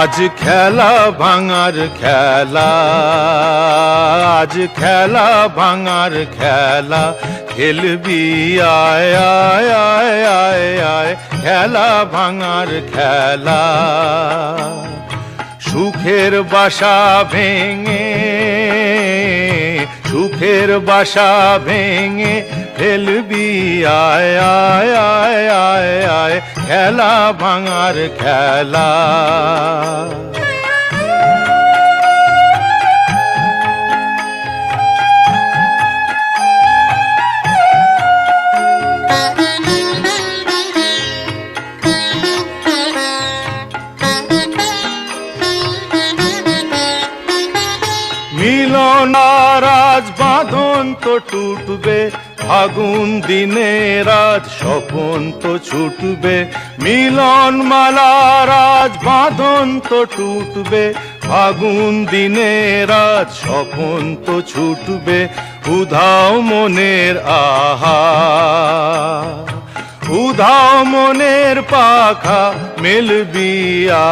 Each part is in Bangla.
আজ খেলা ভাঙার খেলা, আজ খেলা ভাঙার খেলা, খেলবি আয় আয় আয় আয় আয়, খেলা ভাঙার খেলা। সুখের বাসা ভেঙে, সুখের বাসা ভেঙে ফেলবি আয় আয় আয় আয় আয়, খেলা ভাঙার খেলা। মিলন আর আজ বাঁধন তো টুটবে, ফাগুন দিনের আজ স্বপন তো ছুটবে। মিলন মালার আজ বাঁধন তো টুটবে, ফাগুন দিনের আজ স্বপন তো ছুটবে। উধাও মনের আহা, উধাও মনের পাখা, মেলবি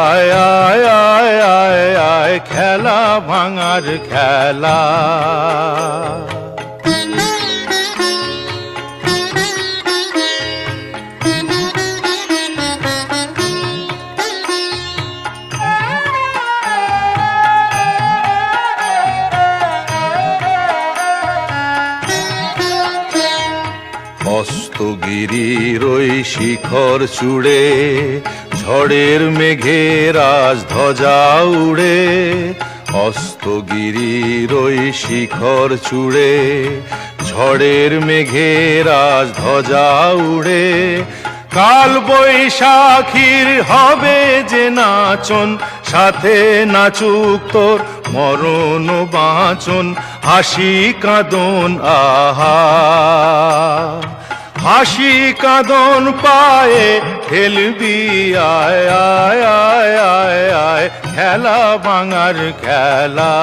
আয় আয় আয় আয় আয়, খেলা ভাঙার খেলা। অস্তগিরির ওই শিখর চূড়ে, ঝড়ের মেঘের আজ ধ্বজা উড়ে। অস্তগিরির ওই শিখর চূড়ে, ঝড়ের মেঘের আজ ধ্বজা উড়ে। কাল বৈশাখীর হবে যে নাচন, সাথে নাচুক তোর মরণ বাঁচন। হাসি কাঁদন আহা, হাসি কাঁদন পায়ে খেলবি আয় আয় আয় আয় আয়, খেলা ভাঙার খেলা।